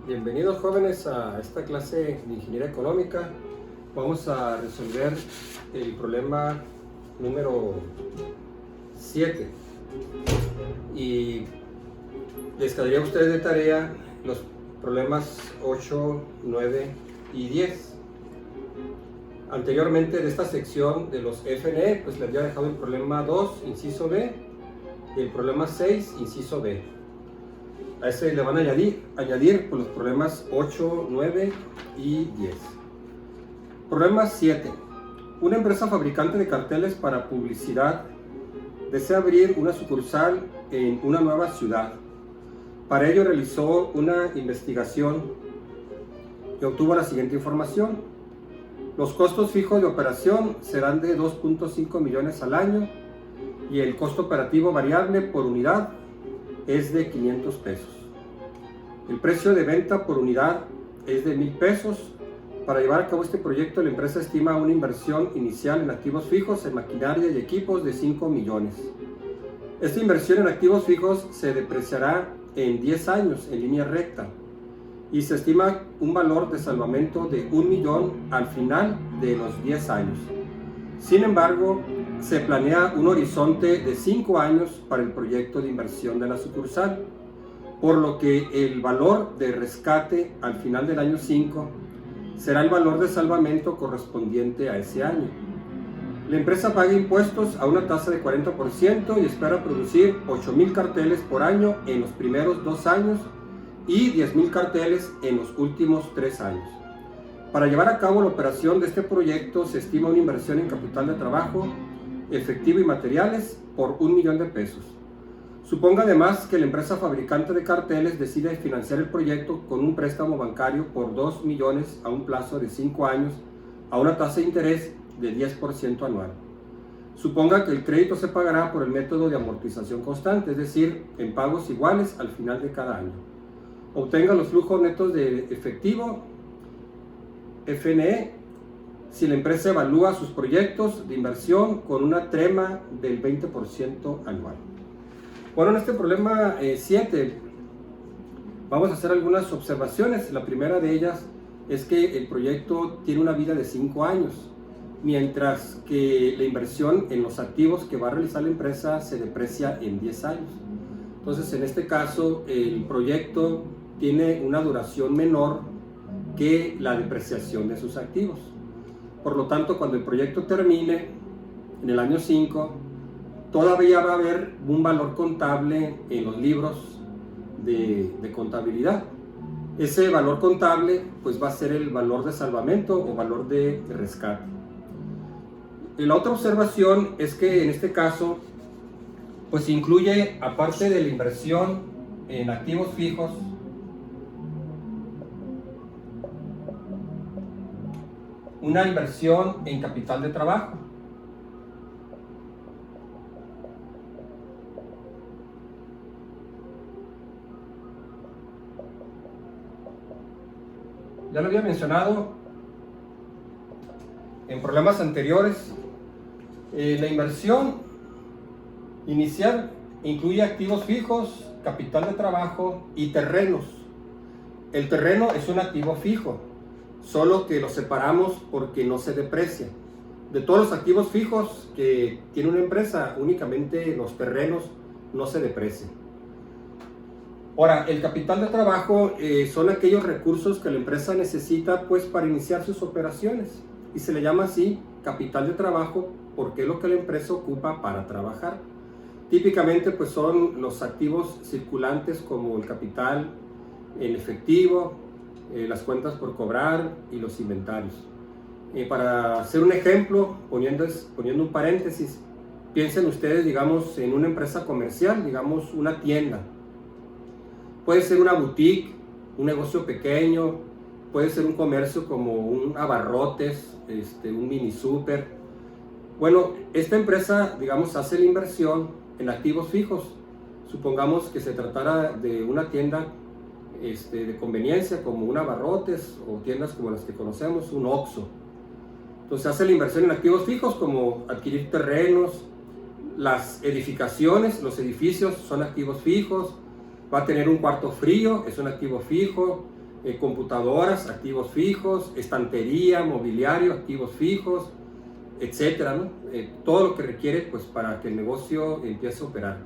Bienvenidos jóvenes a esta clase de Ingeniería Económica. Vamos a resolver el problema número 7 y les quedaría a ustedes de tarea los problemas 8, 9 y 10. Anteriormente de esta sección de los FNE, pues les había dejado el problema 2, inciso B, y el problema 6, inciso B. A ese le van a añadir pues, los problemas 8, 9 y 10. Problema 7. Una empresa fabricante de carteles para publicidad desea abrir una sucursal en una nueva ciudad. Para ello realizó una investigación y obtuvo la siguiente información. Los costos fijos de operación serán de 2.5 millones al año y el costo operativo variable por unidad es de 500 pesos. El precio de venta por unidad es de 1,000 pesos. Para llevar a cabo este proyecto, la empresa estima una inversión inicial en activos fijos, en maquinaria y equipos de 5 millones. Esta inversión en activos fijos se depreciará en 10 años en línea recta y se estima un valor de salvamento de 1 millón al final de los 10 años. Sin embargo, se planea un horizonte de 5 años para el proyecto de inversión de la sucursal, por lo que el valor de rescate al final del año 5 será el valor de salvamento correspondiente a ese año. La empresa paga impuestos a una tasa de 40% y espera producir 8,000 carteles por año en los primeros 2 años y 10,000 carteles en los últimos 3 años. Para llevar a cabo la operación de este proyecto se estima una inversión en capital de trabajo, efectivo y materiales por 1 millón de pesos. Suponga además que la empresa fabricante de carteles decide financiar el proyecto con un préstamo bancario por 2 millones a un plazo de 5 años a una tasa de interés de 10% anual. Suponga que el crédito se pagará por el método de amortización constante, es decir, en pagos iguales al final de cada año. Obtenga los flujos netos de efectivo FNE si la empresa evalúa sus proyectos de inversión con una trema del 20% anual. Bueno, en este problema 7 vamos a hacer algunas observaciones. La primera de ellas es que el proyecto tiene una vida de 5 años, mientras que la inversión en los activos que va a realizar la empresa se deprecia en 10 años. Entonces, en este caso, el proyecto tiene una duración menor que la depreciación de sus activos. Por lo tanto, cuando el proyecto termine en el año 5, todavía va a haber un valor contable en los libros de contabilidad. Ese valor contable pues va a ser el valor de salvamento o valor de rescate. Y la otra observación es que en este caso pues incluye, aparte de la inversión en activos fijos, una inversión en capital de trabajo. Ya lo había mencionado en problemas anteriores. La inversión inicial incluye activos fijos, capital de trabajo y terrenos. El terreno es un activo fijo, solo que lo separamos porque no se deprecia. De todos los activos fijos que tiene una empresa, únicamente los terrenos no se deprecian. Ahora, el capital de trabajo son aquellos recursos que la empresa necesita pues para iniciar sus operaciones y se le llama así capital de trabajo porque es lo que la empresa ocupa para trabajar. Típicamente pues son los activos circulantes como el capital en efectivo, las cuentas por cobrar y los inventarios. Para hacer un ejemplo, poniendo un paréntesis, piensen ustedes, digamos, en una empresa comercial, digamos una tienda. Puede ser una boutique, un negocio pequeño, puede ser un comercio como un abarrotes, un mini super. Bueno, esta empresa, digamos, hace la inversión en activos fijos. Supongamos que se tratara de una tienda de conveniencia como un abarrotes o tiendas como las que conocemos, un Oxxo. Entonces hace la inversión en activos fijos como adquirir terrenos, las edificaciones, los edificios son activos fijos. Va a tener un cuarto frío, es un activo fijo. computadoras, activos fijos, estantería, mobiliario, activos fijos, etcétera, ¿no? Todo lo que requiere pues para que el negocio empiece a operar.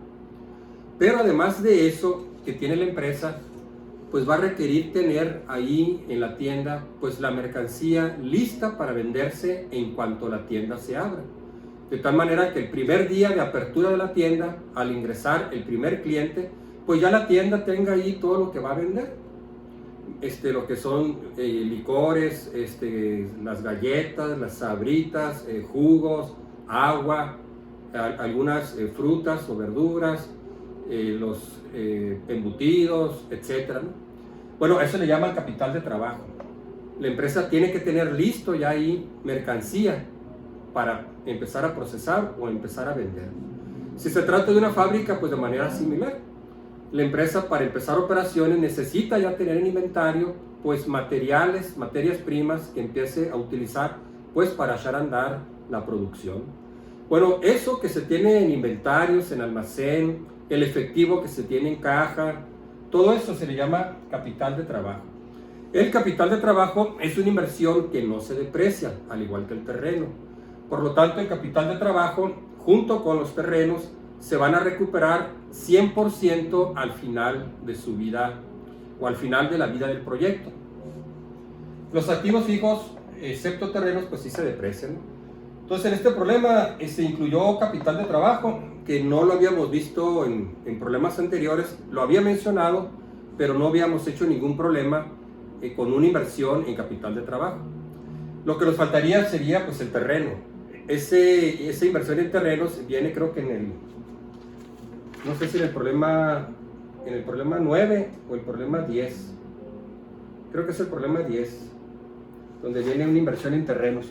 Pero además de eso que tiene la empresa, pues va a requerir tener ahí en la tienda pues la mercancía lista para venderse en cuanto la tienda se abra. De tal manera que el primer día de apertura de la tienda, al ingresar el primer cliente, pues ya la tienda tenga ahí todo lo que va a vender. Lo que son licores, las galletas, las sabritas, jugos, agua, algunas frutas o verduras, los embutidos, etc., ¿no? Bueno, eso le llaman capital de trabajo. La empresa tiene que tener listo ya ahí mercancía para empezar a procesar o empezar a vender. Si se trata de una fábrica, pues de manera similar. La empresa para empezar operaciones necesita ya tener en inventario pues materias primas que empiece a utilizar pues para echar a andar la producción. Bueno, eso que se tiene en inventarios, en almacén, el efectivo que se tiene en caja, todo eso se le llama capital de trabajo. El capital de trabajo es una inversión que no se deprecia, al igual que el terreno. Por lo tanto, el capital de trabajo, junto con los terrenos, se van a recuperar 100% al final de su vida o al final de la vida del proyecto. Los activos fijos, excepto terrenos, pues sí se deprecian. Entonces, en este problema se incluyó capital de trabajo, que no lo habíamos visto en problemas anteriores. Lo había mencionado, pero no habíamos hecho ningún problema con una inversión en capital de trabajo. Lo que nos faltaría sería pues el terreno. Esa inversión en terrenos viene, creo que no sé si en el problema 9 o el problema 10. Creo que es el problema 10, donde viene una inversión en terrenos.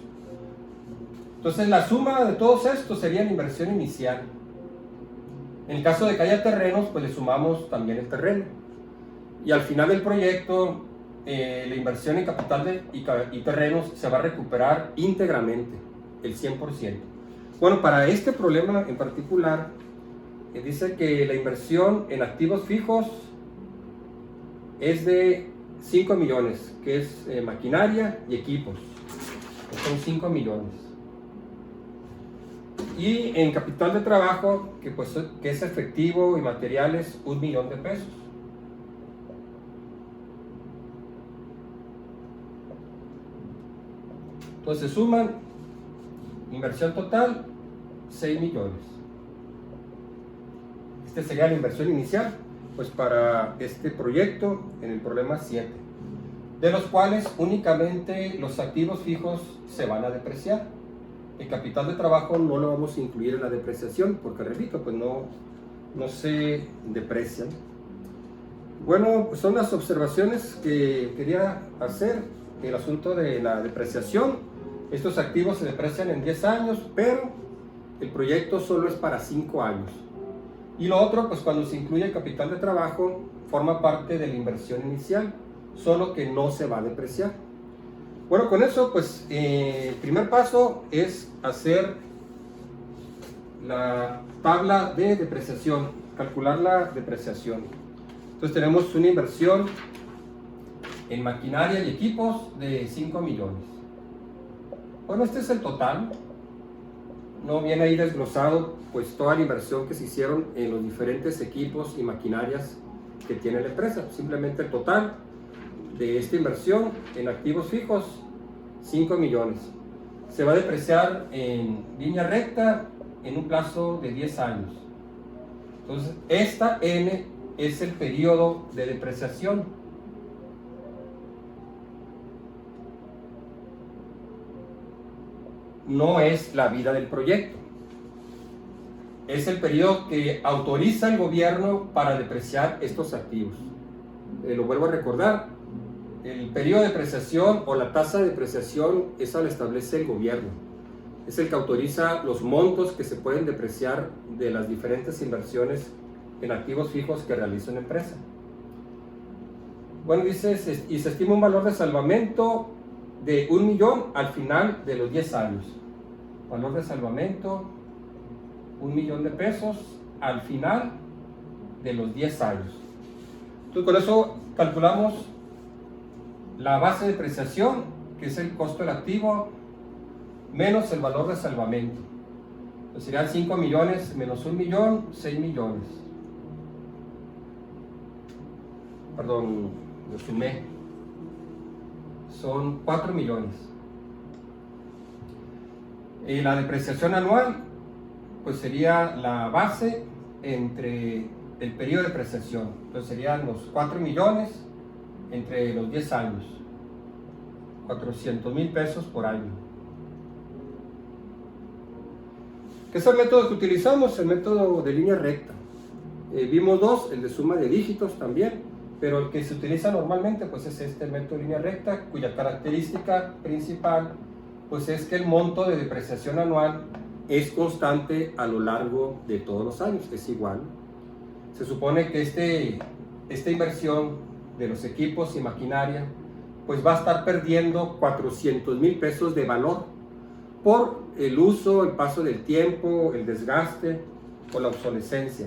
Entonces la suma de todos estos sería la inversión inicial. En el caso de que haya terrenos, pues le sumamos también el terreno. Y al final del proyecto, la inversión en capital y terrenos se va a recuperar íntegramente, el 100%. Bueno, para este problema en particular, dice que la inversión en activos fijos es de 5 millones, que es maquinaria y equipos. Son 5 millones. Y en capital de trabajo, que es efectivo y materiales, 1 millón de pesos. Entonces suman, inversión total, 6 millones. Sería la inversión inicial pues para este proyecto en el problema 7, de los cuales únicamente los activos fijos se van a depreciar. El capital de trabajo no lo vamos a incluir en la depreciación porque, repito, pues no se deprecian. Bueno, pues son las observaciones que quería hacer en el asunto de la depreciación. Estos activos se deprecian en 10 años, pero el proyecto solo es para 5 años. Y lo otro, pues cuando se incluye el capital de trabajo, forma parte de la inversión inicial, solo que no se va a depreciar. Bueno, con eso, pues el primer paso es hacer la tabla de depreciación, calcular la depreciación. Entonces tenemos una inversión en maquinaria y equipos de 5 millones. Bueno, este es el total. No viene ahí desglosado pues toda la inversión que se hicieron en los diferentes equipos y maquinarias que tiene la empresa. Simplemente el total de esta inversión en activos fijos, 5 millones. Se va a depreciar en línea recta en un plazo de 10 años. Entonces, esta N es el periodo de depreciación. No es la vida del proyecto. Es el periodo que autoriza el gobierno para depreciar estos activos. Lo vuelvo a recordar. El periodo de depreciación o la tasa de depreciación, esa la establece el gobierno. Es el que autoriza los montos que se pueden depreciar de las diferentes inversiones en activos fijos que realiza una empresa. Bueno, dice, y se estima un valor de salvamento de 1 millón al final de los 10 años. Valor de salvamento, 1 millón de pesos al final de los 10 años. Entonces, con eso calculamos la base de depreciación, que es el costo del activo, menos el valor de salvamento. Pues serían 5 millones menos 1 millón, 6 millones. Perdón, lo sumé. Son 4 millones. La depreciación anual, pues sería la base entre el periodo de depreciación. Entonces serían los 4 millones entre los 10 años. 400,000 pesos por año. ¿Qué es el método que utilizamos? El método de línea recta. Vimos dos, el de suma de dígitos también, pero el que se utiliza normalmente pues es este, el método de línea recta, cuya característica principal pues es que el monto de depreciación anual es constante a lo largo de todos los años, es igual. Se supone que esta inversión de los equipos y maquinaria pues va a estar perdiendo 400,000 pesos de valor por el uso, el paso del tiempo, el desgaste o la obsolescencia.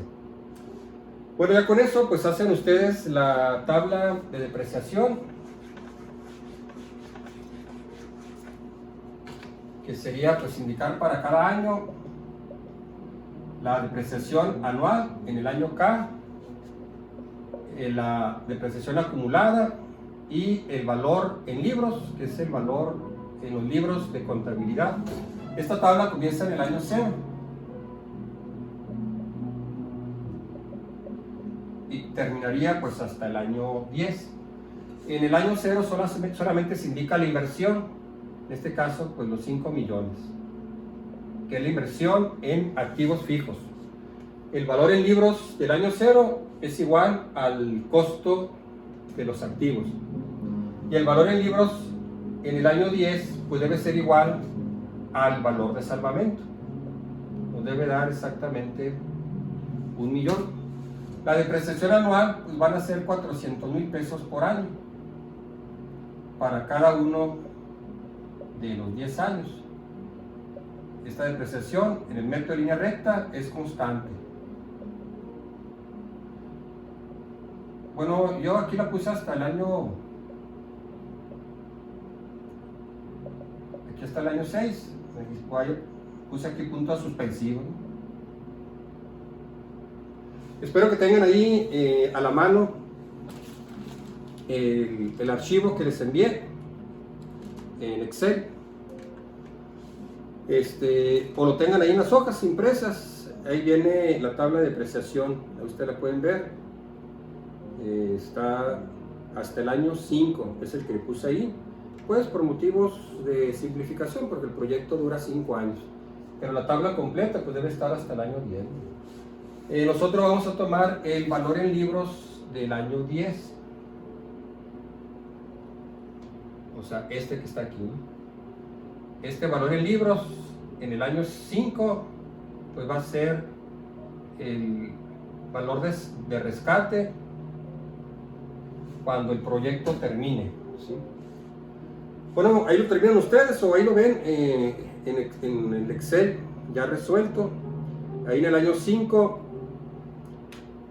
Bueno, ya con eso pues hacen ustedes la tabla de depreciación, que sería pues indicar para cada año la depreciación anual en el año K, la depreciación acumulada y el valor en libros, que es el valor en los libros de contabilidad. Esta tabla comienza en el año 0 y terminaría pues hasta el año 10. En el año 0 solamente se indica la inversión, en este caso pues los 5 millones, que es la inversión en activos fijos. El valor en libros del año 0 es igual al costo de los activos, y el valor en libros en el año 10 pues debe ser igual al valor de salvamento. Nos debe dar exactamente 1 millón. La depreciación anual pues van a ser 400,000 pesos por año para cada uno de los 10 años. Esta depreciación en el método de línea recta es constante. Bueno, yo aquí la puse hasta el año, aquí hasta el año 6, puse aquí puntos suspensivos. Espero que tengan ahí a la mano el archivo que les envié en Excel, o lo tengan ahí en las hojas impresas. Ahí viene la tabla de depreciación, ustedes la pueden ver. Está hasta el año 5, es el que le puse ahí, pues por motivos de simplificación, porque el proyecto dura 5 años, pero la tabla completa pues debe estar hasta el año 10. Nosotros vamos a tomar el valor en libros del año 10, o sea, este que está aquí. Este valor en libros en el año 5 pues va a ser el valor de rescate cuando el proyecto termine, ¿sí? Bueno, ahí lo terminan ustedes, o ahí lo ven en el Excel ya resuelto. Ahí en el año 5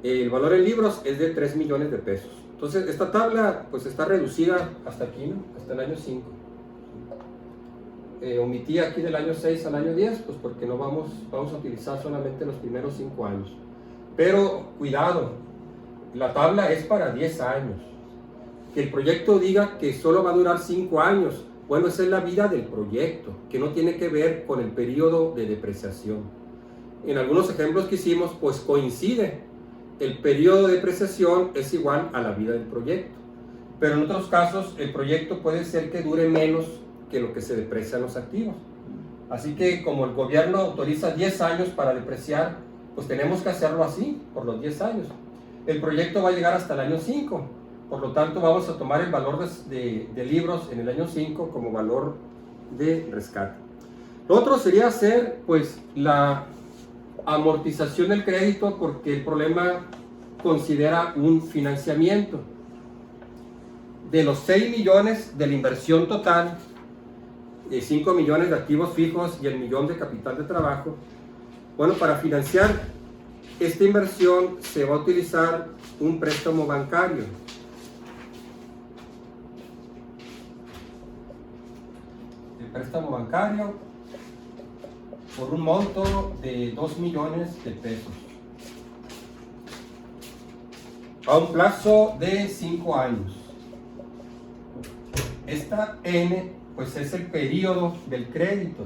el valor en libros es de 3 millones de pesos. Entonces esta tabla pues está reducida hasta aquí, ¿no? Hasta el año 5. Omití aquí del año 6 al año 10 pues porque no vamos a utilizar solamente los primeros 5 años. Pero cuidado, la tabla es para 10 años. Que el proyecto diga que solo va a durar 5 años, bueno, esa es la vida del proyecto, que no tiene que ver con el periodo de depreciación. En algunos ejemplos que hicimos, pues coincide, el periodo de depreciación es igual a la vida del proyecto, pero en otros casos el proyecto puede ser que dure menos que lo que se deprecian los activos. Así que como el gobierno autoriza 10 años para depreciar, pues tenemos que hacerlo así, por los 10 años. El proyecto va a llegar hasta el año 5, por lo tanto vamos a tomar el valor de libros en el año 5 como valor de rescate. Lo otro sería hacer pues la amortización del crédito, porque el problema considera un financiamiento. De los 6 millones de la inversión total, 5 millones de activos fijos y el millón de capital de trabajo, bueno, para financiar esta inversión se va a utilizar un préstamo bancario. préstamo bancario por un monto de 2 millones de pesos a un plazo de 5 años. Esta N pues es el periodo del crédito.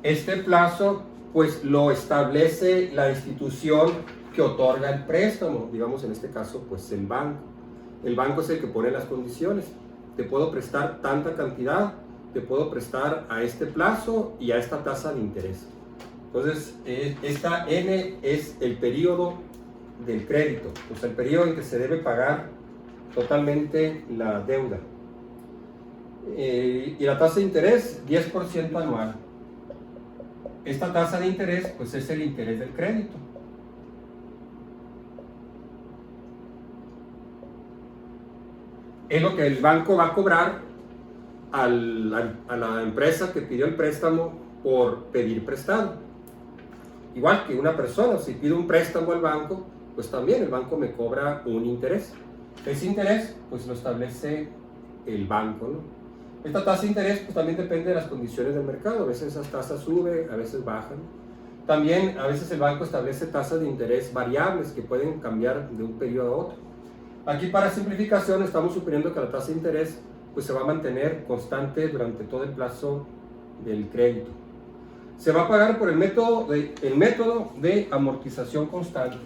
Este plazo pues lo establece la institución que otorga el préstamo, digamos en este caso pues el banco. El banco es el que pone las condiciones. Te puedo prestar tanta cantidad, te puedo prestar a este plazo y a esta tasa de interés. Entonces esta N es el periodo del crédito, o sea el periodo en que se debe pagar totalmente la deuda. Y la tasa de interés 10% anual. Esta tasa de interés pues es el interés del crédito. Es lo que el banco va a cobrar a la empresa que pidió el préstamo por pedir prestado. Igual que una persona, si pide un préstamo al banco, pues también el banco me cobra un interés. Ese interés pues lo establece el banco, ¿no? Esta tasa de interés pues también depende de las condiciones del mercado. A veces esas tasas suben, a veces bajan. También a veces el banco establece tasas de interés variables que pueden cambiar de un periodo a otro. Aquí para simplificación estamos suponiendo que la tasa de interés pues se va a mantener constante durante todo el plazo del crédito. Se va a pagar por el método de amortización constante.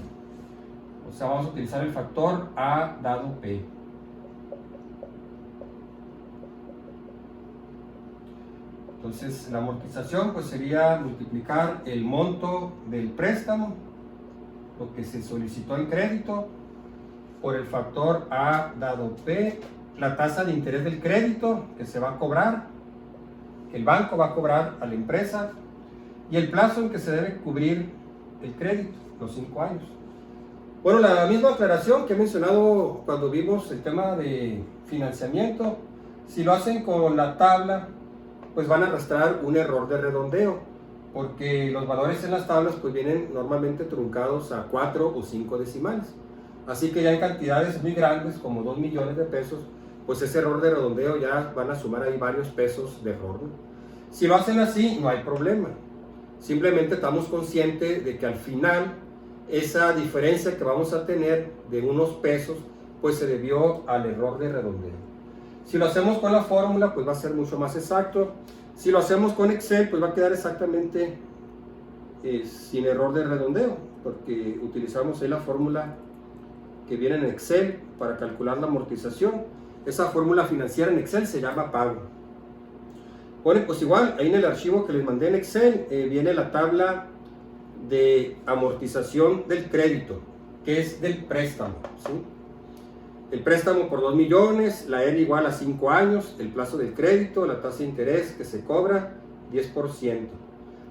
O sea, vamos a utilizar el factor A dado P. Entonces, la amortización pues sería multiplicar el monto del préstamo, lo que se solicitó en crédito, por el factor A dado P, la tasa de interés del crédito que se va a cobrar, que el banco va a cobrar a la empresa, y el plazo en que se debe cubrir el crédito, los 5 años. Bueno, la misma aclaración que he mencionado cuando vimos el tema de financiamiento, si lo hacen con la tabla, pues van a arrastrar un error de redondeo, porque los valores en las tablas pues vienen normalmente truncados a 4 o 5 decimales. Así que ya en cantidades muy grandes, como 2 millones de pesos, pues ese error de redondeo ya van a sumar ahí varios pesos de error, ¿no? Si lo hacen así, no hay problema. Simplemente estamos conscientes de que al final esa diferencia que vamos a tener de unos pesos, pues se debió al error de redondeo. Si lo hacemos con la fórmula, pues va a ser mucho más exacto. Si lo hacemos con Excel, pues va a quedar exactamente sin error de redondeo, porque utilizamos ahí la fórmula que viene en Excel para calcular la amortización. Esa fórmula financiera en Excel se llama pago. Bueno, pues igual, ahí en el archivo que les mandé en Excel viene la tabla de amortización del crédito, que es del préstamo, ¿sí? El préstamo por 2 millones, la N igual a 5 años, el plazo del crédito, la tasa de interés que se cobra, 10%.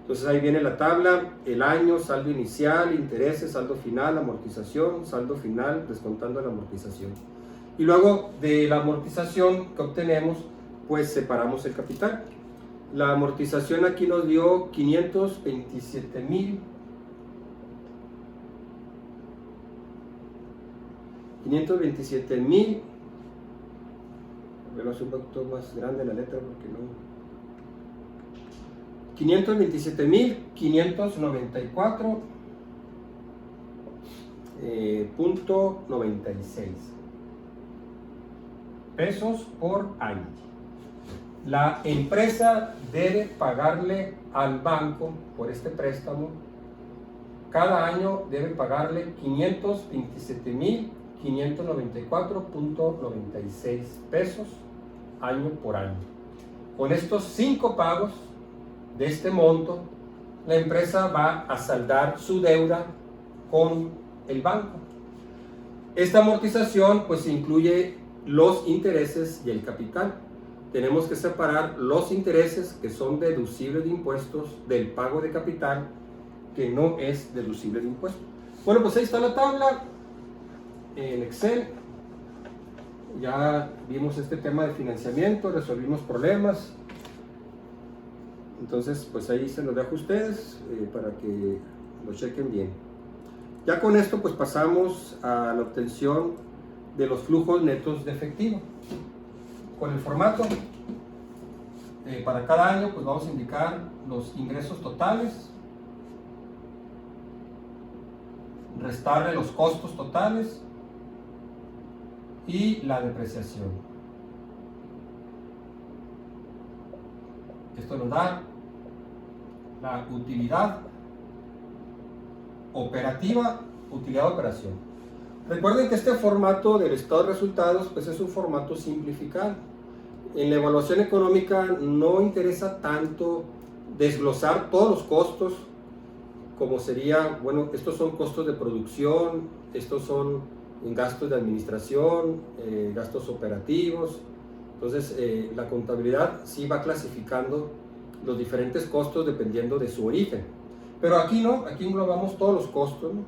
Entonces ahí viene la tabla, el año, saldo inicial, intereses, saldo final, amortización, saldo final, descontando la amortización. Y luego de la amortización que obtenemos, pues separamos el capital. La amortización aquí nos dio 527,000. 527,000. Voy a hacer un poquito más grande la letra porque no. 527,594.96 pesos por año. La empresa debe pagarle al banco por este préstamo, cada año debe pagarle 527,594.96 pesos año por año. Con estos 5 pagos de este monto, la empresa va a saldar su deuda con el banco. Esta amortización pues incluye los intereses y el capital. Tenemos que separar los intereses que son deducibles de impuestos del pago de capital que no es deducible de impuestos. Bueno, pues ahí está la tabla en Excel. Ya vimos este tema de financiamiento, resolvimos problemas. Entonces, pues ahí se los dejo a ustedes para que lo chequen bien. Ya con esto, pues pasamos a la obtención de los flujos netos de efectivo. Con el formato, para cada año, pues vamos a indicar los ingresos totales, restarle los costos totales y la depreciación. Esto nos da la utilidad operativa, utilidad de operación. Recuerden que este formato del estado de resultados pues es un formato simplificado. En la evaluación económica no interesa tanto desglosar todos los costos, como sería, bueno, estos son costos de producción, estos son gastos de administración, gastos operativos. Entonces la contabilidad sí va clasificando los diferentes costos dependiendo de su origen. Pero aquí no, aquí englobamos todos los costos, ¿no?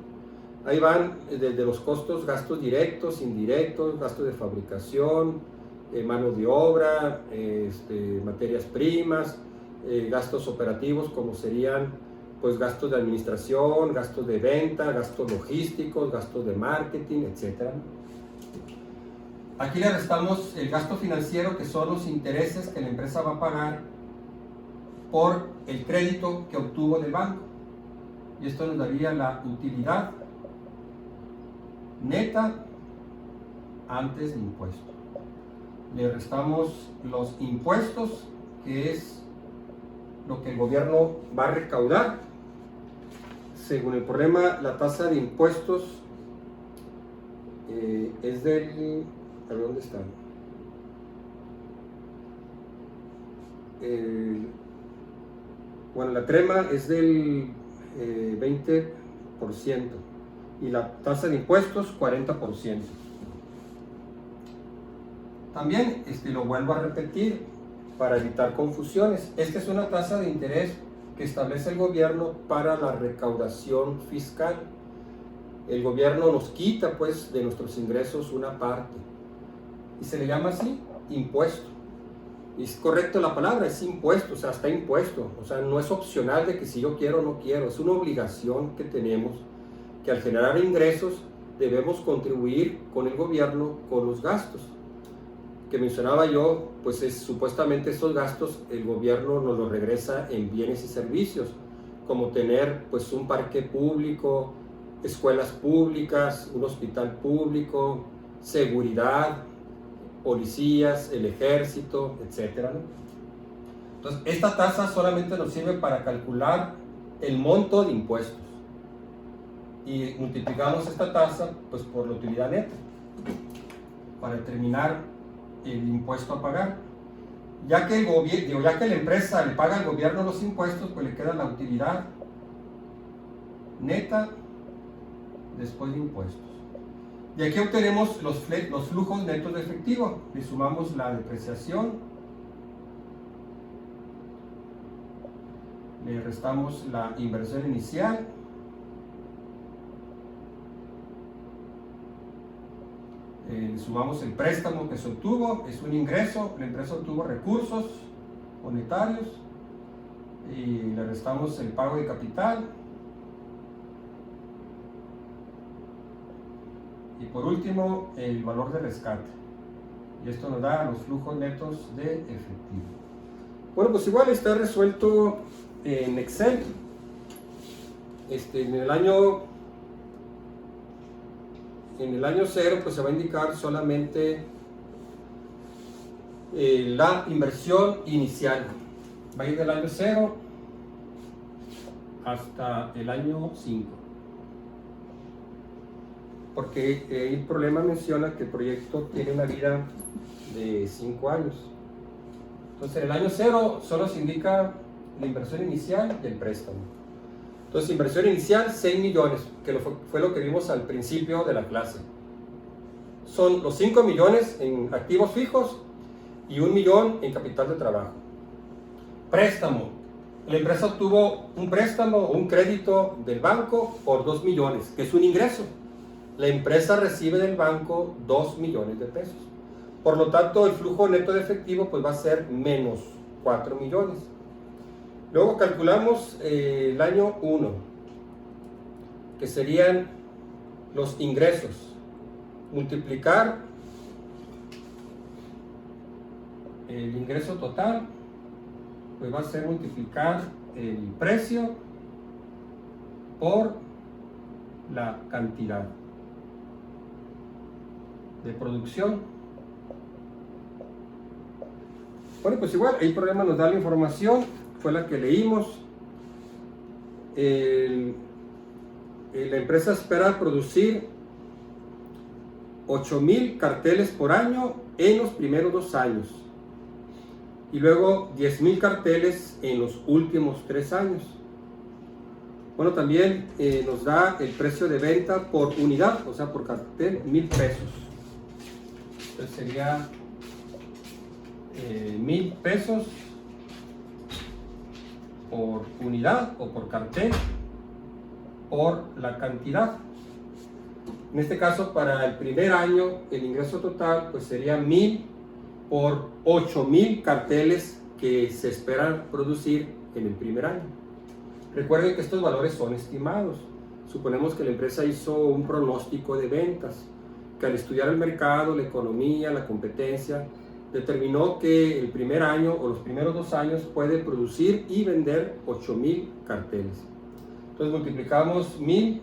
Ahí van desde los costos, gastos directos, indirectos, gastos de fabricación, mano de obra, materias primas, gastos operativos como serían pues gastos de administración, gastos de venta, gastos logísticos, gastos de marketing, etc. Aquí le restamos el gasto financiero, que son los intereses que la empresa va a pagar por el crédito que obtuvo del banco. Y esto nos daría la utilidad neta antes de impuestos. Le restamos los impuestos, que es lo que el gobierno va a recaudar. Según el problema, la tasa de impuestos es del... a ver, ¿dónde está? Bueno, la trema es del 20% y la tasa de impuestos 40%. También lo vuelvo a repetir para evitar confusiones. Esta es una tasa de interés que establece el gobierno para la recaudación fiscal. El gobierno nos quita pues de nuestros ingresos una parte y se le llama así impuesto. Y es correcto la palabra, es impuesto, o sea, está impuesto. O sea, no es opcional de que si yo quiero o no quiero, es una obligación que tenemos, que al generar ingresos debemos contribuir con el gobierno con los gastos. Que mencionaba yo, pues supuestamente estos gastos el gobierno nos los regresa en bienes y servicios, como tener pues un parque público, escuelas públicas, un hospital público, seguridad, policías, el ejército, etc., ¿no? Entonces, esta tasa solamente nos sirve para calcular el monto de impuestos y multiplicamos esta tasa pues por la utilidad neta para determinar el impuesto a pagar. Ya que la empresa le paga al gobierno los impuestos, pues le queda la utilidad neta después de impuestos. Y aquí obtenemos los flujos netos de efectivo. Le sumamos la depreciación, le restamos la inversión inicial, le sumamos el préstamo que se obtuvo, es un ingreso, la empresa obtuvo recursos monetarios, y le restamos el pago de capital. Y por último, el valor de rescate. Y esto nos da los flujos netos de efectivo. Bueno, pues igual está resuelto en Excel. En el año 0 pues se va a indicar solamente la inversión inicial. Va a ir del año 0 hasta el año 5. Porque el problema menciona que el proyecto tiene una vida de 5 años. Entonces, en el año 0 solo se indica la inversión inicial y el préstamo. Entonces, inversión inicial, 6 millones, que fue lo que vimos al principio de la clase. Son los 5 millones en activos fijos y 1 millón en capital de trabajo. Préstamo. La empresa obtuvo un préstamo o un crédito del banco por 2 millones, que es un ingreso. La empresa recibe del banco 2 millones de pesos. Por lo tanto, el flujo neto de efectivo pues va a ser menos 4 millones. Luego calculamos el año 1, que serían los ingresos. multiplicar el ingreso total, pues va a ser multiplicar el precio por la cantidad de producción. Bueno, pues igual, el problema nos da la información, fue la que leímos. La empresa espera producir 8,000 carteles por año en los primeros 2 años y luego 10,000 carteles en los últimos 3 años. Bueno, también nos da el precio de venta por unidad, o sea, por cartel, 1,000 pesos. Entonces sería 1,000 pesos por unidad o por cartel por la cantidad. En este caso, para el primer año, el ingreso total pues sería 1,000 por 8,000 carteles que se esperan producir en el primer año. Recuerden que estos valores son estimados. Suponemos que la empresa hizo un pronóstico de ventas, que al estudiar el mercado, la economía, la competencia, determinó que el primer año o los primeros 2 años puede producir y vender 8,000 carteles. Entonces multiplicamos 1,000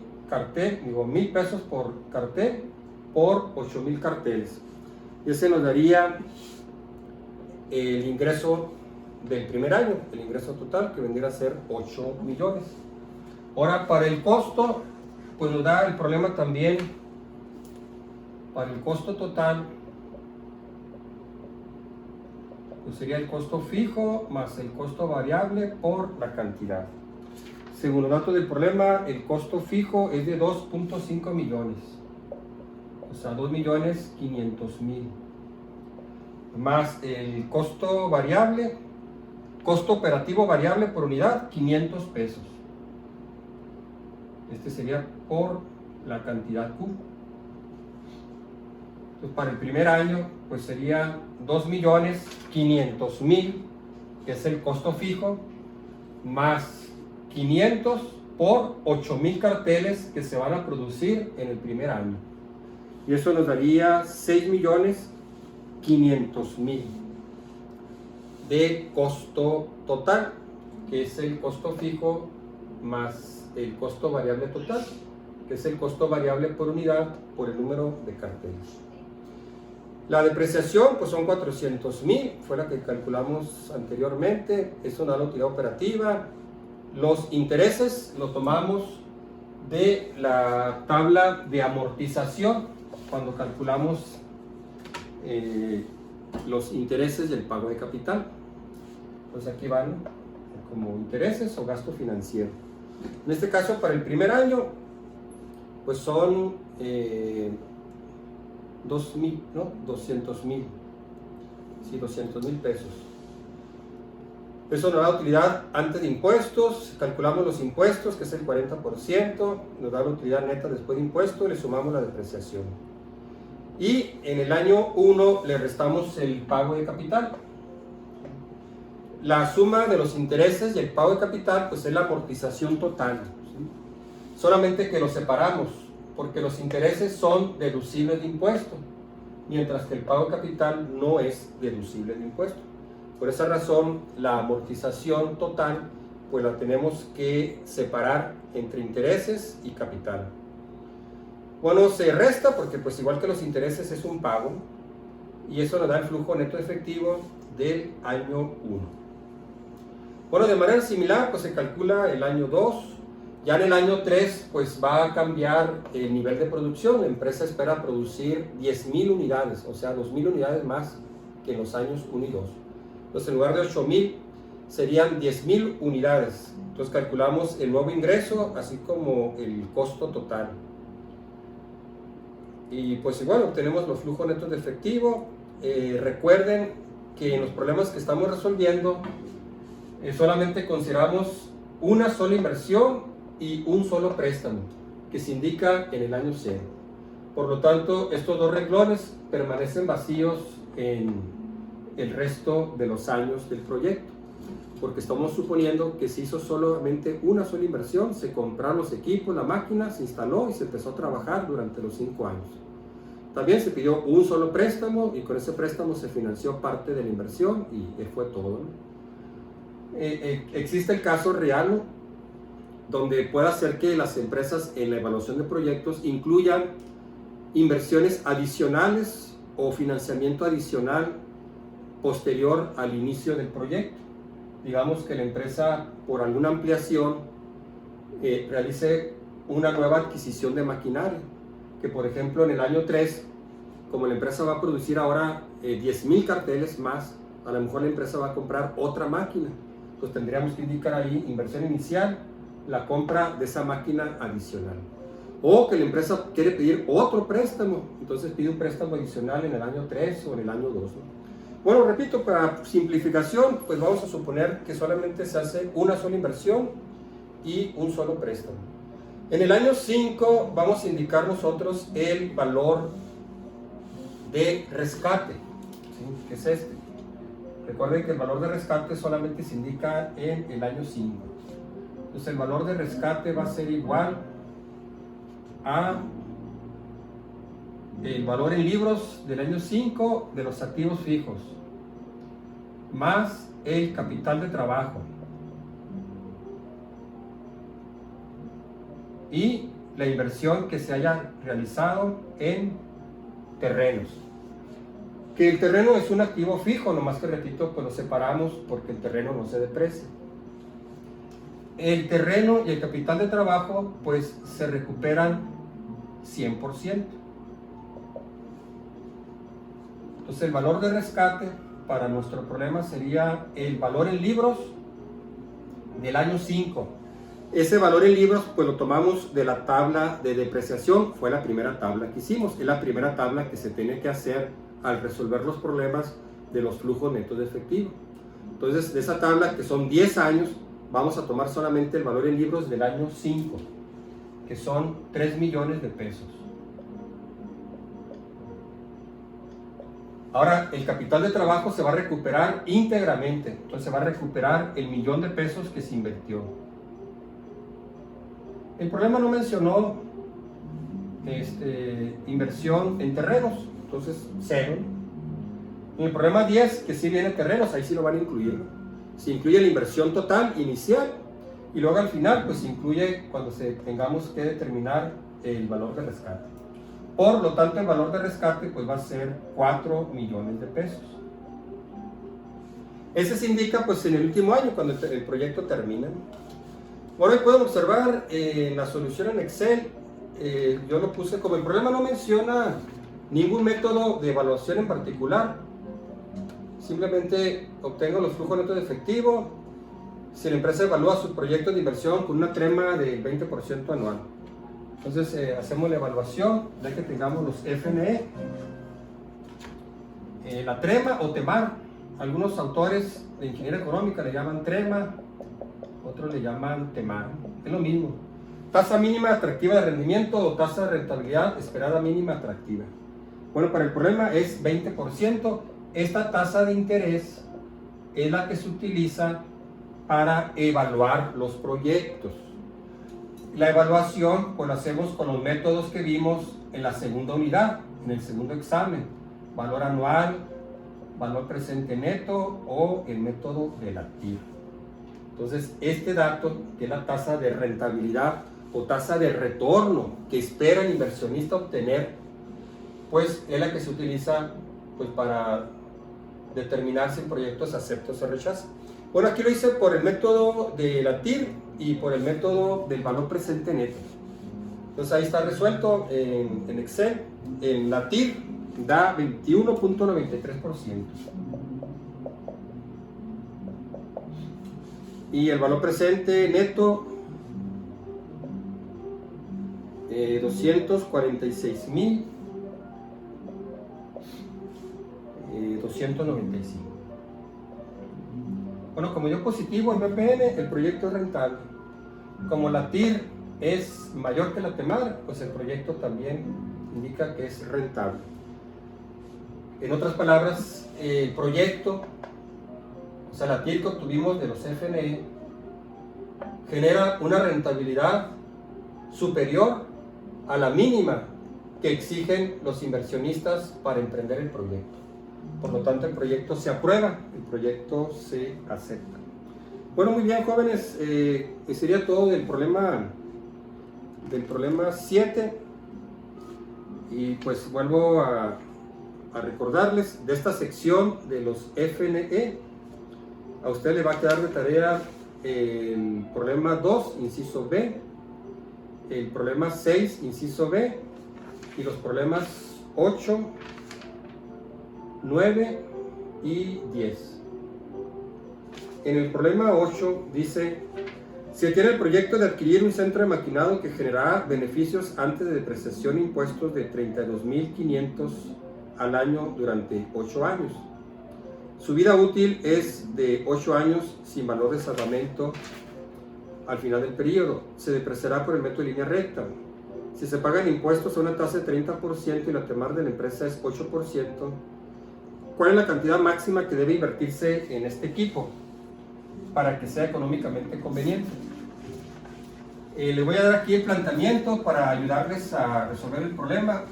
pesos por cartel por 8,000 carteles. Y ese nos daría el ingreso del primer año, el ingreso total, que vendría a ser 8 millones. Ahora, para el costo, pues nos da el problema también, para el costo total, pues sería el costo fijo más el costo variable por la cantidad. Según los datos del problema, el costo fijo es de 2.5 millones, o sea, 2.500.000, más el costo variable, costo operativo variable por unidad, 500 pesos. Este sería por la cantidad Q. Entonces, para el primer año, pues sería 2.500.000, que es el costo fijo, más 500 por 8,000 carteles que se van a producir en el primer año. Y eso nos daría 6.500.000 de costo total, que es el costo fijo más el costo variable total, que es el costo variable por unidad por el número de carteles. La depreciación pues son 400,000, fue la que calculamos anteriormente, es una utilidad operativa. Los intereses los tomamos de la tabla de amortización cuando calculamos los intereses del pago de capital. Entonces aquí van como intereses o gasto financiero. En este caso, para el primer año, pues son 200,000, sí, 200,000 pesos. Eso nos da utilidad antes de impuestos, calculamos los impuestos, que es el 40%, nos da la utilidad neta después de impuestos, le sumamos la depreciación. Y en el año 1 le restamos el pago de capital. La suma de los intereses y el pago de capital pues es la amortización total, ¿sí? Solamente que los separamos, porque los intereses son deducibles de impuesto, mientras que el pago de capital no es deducible de impuesto. Por esa razón, la amortización total pues la tenemos que separar entre intereses y capital. Bueno, se resta porque pues igual que los intereses es un pago, y eso nos da el flujo neto efectivo del año 1. Bueno, de manera similar pues se calcula el año 2. Ya en el año 3 pues va a cambiar el nivel de producción. La empresa espera producir 10,000 unidades, o sea 2,000 unidades más que en los años 1 y 2. Entonces en lugar de 8,000 serían 10,000 unidades. Entonces calculamos el nuevo ingreso así como el costo total. Y pues igual obtenemos los flujos netos de efectivo. Recuerden que en los problemas que estamos resolviendo solamente consideramos una sola inversión y un solo préstamo que se indica en el año 0. Por lo tanto, estos dos renglones permanecen vacíos en el resto de los años del proyecto, porque estamos suponiendo que se hizo solamente una sola inversión, se compraron los equipos, la máquina, se instaló y se empezó a trabajar durante los 5 años. También se pidió un solo préstamo y con ese préstamo se financió parte de la inversión y fue todo, ¿no? Existe el caso real, ¿no?, donde puede hacer que las empresas en la evaluación de proyectos incluyan inversiones adicionales o financiamiento adicional posterior al inicio del proyecto. Digamos que la empresa, por alguna ampliación, realice una nueva adquisición de maquinaria, que por ejemplo en el año 3, como la empresa va a producir ahora 10,000 carteles más, a lo mejor la empresa va a comprar otra máquina. Pues tendríamos que indicar ahí inversión inicial, la compra de esa máquina adicional. O que la empresa quiere pedir otro préstamo, entonces pide un préstamo adicional en el año 3 o en el año 2, ¿no? Bueno, repito, para simplificación, pues vamos a suponer que solamente se hace una sola inversión y un solo préstamo. En el año 5 vamos a indicar nosotros el valor de rescate, ¿sí?, que es este. Recuerden que el valor de rescate solamente se indica en el año 5. Entonces el valor de rescate va a ser igual a el valor en libros del año 5 de los activos fijos más el capital de trabajo y la inversión que se haya realizado en terrenos. Que el terreno es un activo fijo, nomás que repito, pues lo separamos porque el terreno no se deprecia. El terreno y el capital de trabajo pues se recuperan 100%. Entonces el valor de rescate para nuestro problema sería el valor en libros del año 5. Ese valor en libros pues lo tomamos de la tabla de depreciación, fue la primera tabla que hicimos, es la primera tabla que se tiene que hacer al resolver los problemas de los flujos netos de efectivo. Entonces de esa tabla, que son 10 años, vamos a tomar solamente el valor en libros del año 5, que son 3 millones de pesos. Ahora, el capital de trabajo se va a recuperar íntegramente, entonces se va a recuperar el 1,000,000 de pesos que se invirtió. El problema no mencionó inversión en terrenos, entonces 0. En el problema 10, que sí viene terrenos, ahí sí lo van a incluir, ¿no? Se incluye la inversión total inicial y luego al final pues se incluye cuando tengamos que determinar el valor de rescate. Por lo tanto, el valor de rescate pues va a ser 4 millones de pesos. Ese se indica pues en el último año, cuando el proyecto termina. Bueno, ahí pueden observar la solución en Excel. Yo lo puse, como el problema no menciona ningún método de evaluación en particular, simplemente obtengo los flujos netos de efectivo si la empresa evalúa sus proyectos de inversión con una trema del 20% anual. Entonces hacemos la evaluación, ya que tengamos los FNE, la trema o TEMAR. Algunos autores de ingeniería económica le llaman trema, otros le llaman TEMAR, es lo mismo. Tasa mínima atractiva de rendimiento o tasa de rentabilidad esperada mínima atractiva. Bueno, para el problema es 20%. Esta tasa de interés es la que se utiliza para evaluar los proyectos. La evaluación pues la hacemos con los métodos que vimos en la segunda unidad, en el segundo examen: valor anual, valor presente neto o el método de la TIR. Entonces este dato, que es la tasa de rentabilidad o tasa de retorno que espera el inversionista obtener, pues es la que se utiliza pues para determinar si el proyecto se acepta o se rechaza. Bueno, aquí lo hice por el método de la TIR y por el método del valor presente neto. Entonces ahí está resuelto en Excel. En la TIR da 21.93%. Y el valor presente neto, 246,295. Bueno, como dio positivo en BPN, el proyecto es rentable. Como la TIR es mayor que la TEMAR, pues el proyecto también indica que es rentable. En otras palabras, el proyecto, o sea, la TIR que obtuvimos de los FNE, genera una rentabilidad superior a la mínima que exigen los inversionistas para emprender el proyecto. Por lo tanto, el proyecto se aprueba, el proyecto se acepta. Bueno, muy bien, jóvenes, sería todo del problema 7. Y pues vuelvo a recordarles de esta sección de los FNE. A usted le va a quedar de tarea el problema 2, inciso B, el problema 6, inciso B, y los problemas 8, 9 y 10. En el problema 8 dice: se tiene el proyecto de adquirir un centro de maquinado que generará beneficios antes de depreciación e impuestos de 32.500 al año durante 8 años. Su vida útil es de 8 años sin valor de salvamento al final del periodo. Se depreciará por el método de línea recta. Si se pagan impuestos a una tasa de 30% y la temar de la empresa es 8%, ¿cuál es la cantidad máxima que debe invertirse en este equipo para que sea económicamente conveniente? Le voy a dar aquí el planteamiento para ayudarles a resolver el problema.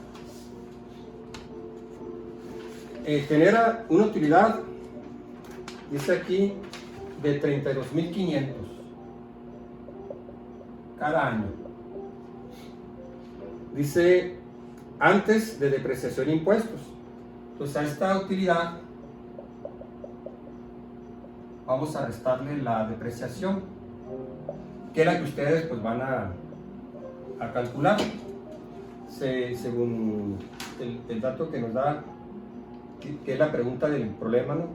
Genera una utilidad, dice aquí, de 32.500 cada año. Dice antes de depreciación e impuestos. Entonces a esta utilidad vamos a restarle la depreciación, que es la que ustedes pues van a calcular según el dato que nos da, que es la pregunta del problema, ¿no?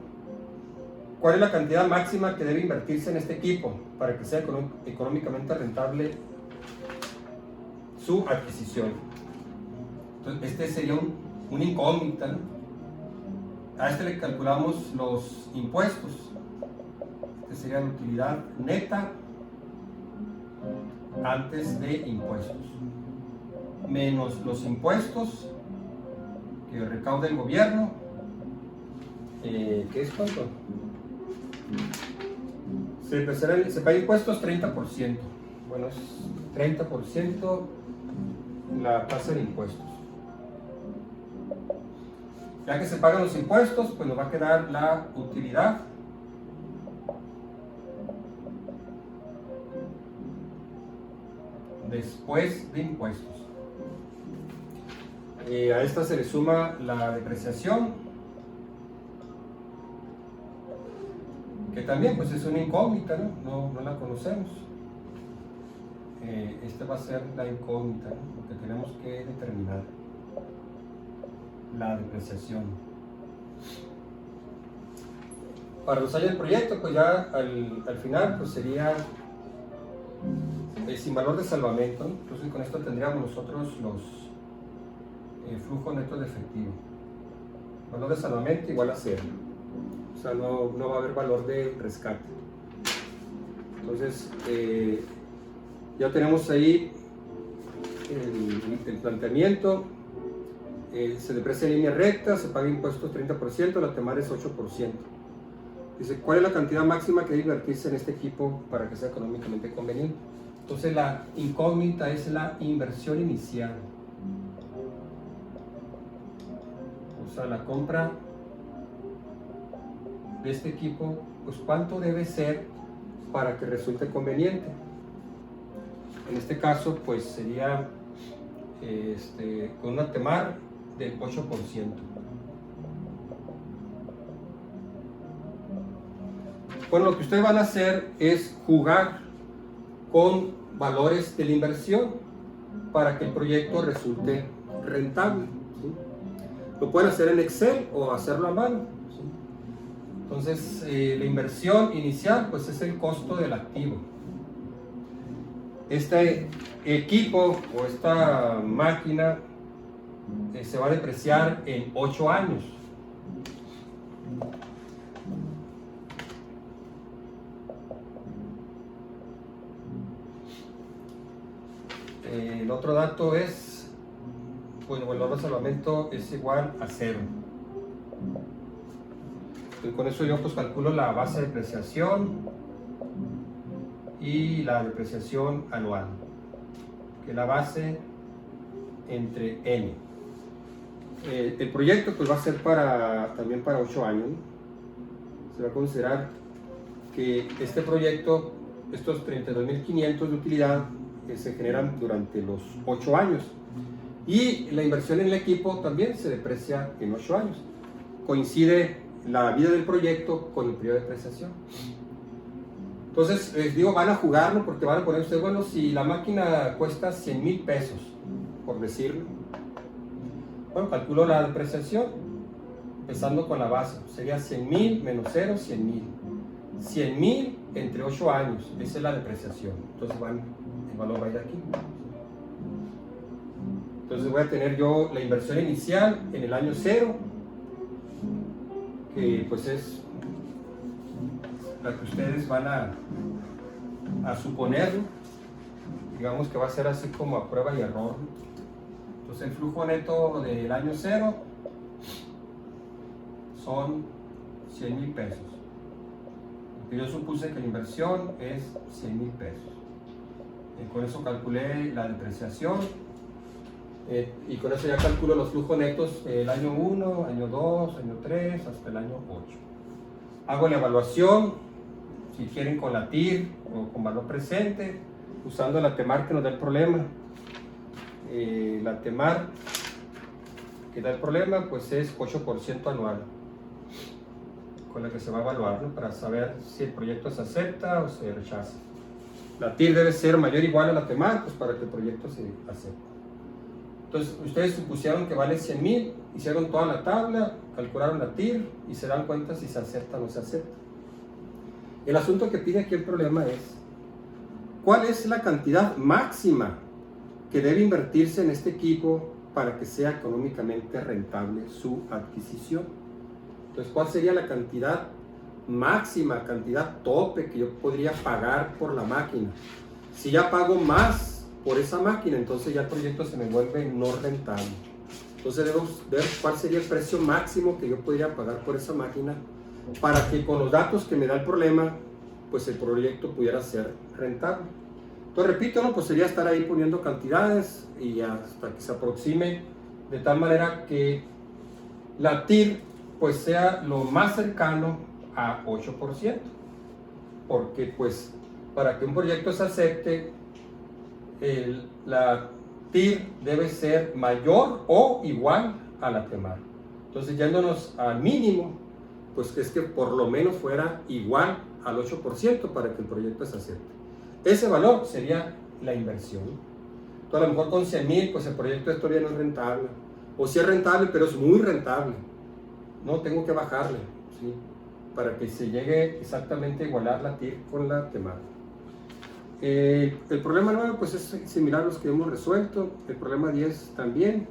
¿Cuál es la cantidad máxima que debe invertirse en este equipo para que sea económicamente rentable su adquisición? Entonces, este sería un incógnita, ¿no? A este le calculamos los impuestos. Este sería la utilidad neta antes de impuestos, menos los impuestos que recauda el gobierno, ¿qué es cuánto? Se paga impuestos 30%. Bueno, es 30% la tasa de impuestos. Ya que se pagan los impuestos, pues nos va a quedar la utilidad después de impuestos. A esta se le suma la depreciación, que también pues es una incógnita, ¿no? No la conocemos. Esta va a ser la incógnita, ¿no? Lo que tenemos que determinar, la depreciación. Para los años del proyecto, pues ya al final pues sería sin valor de salvamento, ¿no? Entonces con esto tendríamos nosotros los flujos netos de efectivo. Valor de salvamento igual a 0. O sea, no va a haber valor de rescate. Entonces, ya tenemos ahí el planteamiento. Se deprecia en línea recta, se paga impuestos 30%, la temar es 8%. Dice, ¿cuál es la cantidad máxima que debe invertirse en este equipo para que sea económicamente conveniente? Entonces, la incógnita es la inversión inicial. O sea, la compra de este equipo, pues ¿cuánto debe ser para que resulte conveniente? En este caso, pues sería con una temar del 8%. Bueno, lo que ustedes van a hacer es jugar con valores de la inversión para que el proyecto resulte rentable, ¿sí? Lo pueden hacer en Excel o hacerlo a mano, ¿sí? Entonces, la inversión inicial pues es el costo del activo. Este equipo o esta máquina se va a depreciar en 8 años. El otro dato es, bueno, el valor de salvamento es igual a 0. Y con eso yo pues calculo la base de depreciación y la depreciación anual, que es la base entre n. El proyecto pues va a ser también para 8 años, ¿no? Se va a considerar que este proyecto, estos 32.500 de utilidad, se generan durante los 8 años. Y la inversión en el equipo también se deprecia en 8 años. Coincide la vida del proyecto con el periodo de depreciación. Entonces, les digo, van a jugarlo porque van a poner ustedes, bueno, si la máquina cuesta 100,000 pesos, por decirlo, bueno, calculo la depreciación, empezando con la base, sería 100,000 menos 0, 100,000. 100,000 entre 8 años, esa es la depreciación. Entonces, el valor va a ir aquí. Entonces voy a tener yo la inversión inicial en el año 0, que pues es la que ustedes van a suponer, digamos que va a ser así como a prueba y error. Entonces el flujo neto del año 0 son 100,000 pesos. Porque yo supuse que la inversión es 100,000 pesos. Con eso calculé la depreciación. Y con eso ya calculo los flujos netos el año 1, año 2, año 3, hasta el año 8. Hago la evaluación, si quieren con la TIR o con valor presente, usando la TEMAR que nos da el problema. La TEMAR que da el problema pues es 8% anual, con la que se va a evaluar, ¿no? Para saber si el proyecto se acepta o se rechaza. La TIR debe ser mayor o igual a la TEMAR pues para que el proyecto se acepte. Entonces, ustedes supusieron que vale 100,000, hicieron toda la tabla, calcularon la TIR y se dan cuenta si se acepta o no se acepta. El asunto que pide aquí el problema es, ¿cuál es la cantidad máxima que debe invertirse en este equipo para que sea económicamente rentable su adquisición? Entonces, ¿cuál sería la cantidad máxima, cantidad tope que yo podría pagar por la máquina? Si ya pago más por esa máquina, entonces ya el proyecto se me vuelve no rentable. Entonces debo ver cuál sería el precio máximo que yo podría pagar por esa máquina para que con los datos que me da el problema, pues el proyecto pudiera ser rentable. Entonces repito, ¿no? Pues sería estar ahí poniendo cantidades y hasta que se aproxime de tal manera que la TIR pues sea lo más cercano a 8%, porque pues para que un proyecto se acepte, la TIR debe ser mayor o igual a la TEMAR. Entonces, yéndonos al mínimo, pues es que por lo menos fuera igual al 8% para que el proyecto se acepte. Ese valor sería la inversión. Entonces, a lo mejor con 100,000, pues el proyecto todavía no es rentable. O sí es rentable, pero es muy rentable. No, tengo que bajarle, ¿sí? Para que se llegue exactamente a igualar la TIR con la TEMAR. El problema 9 pues es similar a los que hemos resuelto, el problema 10 también,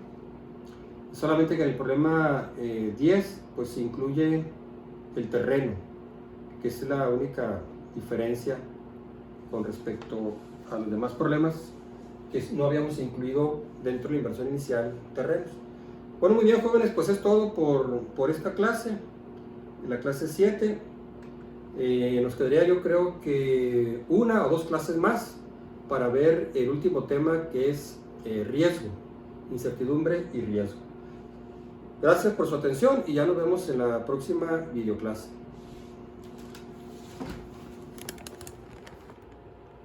solamente que en el problema 10 pues se incluye el terreno, que es la única diferencia con respecto a los demás problemas que no habíamos incluido dentro de la inversión inicial terrenos. Bueno, muy bien jóvenes, pues es todo por esta clase, la clase 7. Nos quedaría yo creo que 1 o 2 clases más para ver el último tema que es riesgo, incertidumbre y riesgo. Gracias por su atención y ya nos vemos en la próxima videoclase.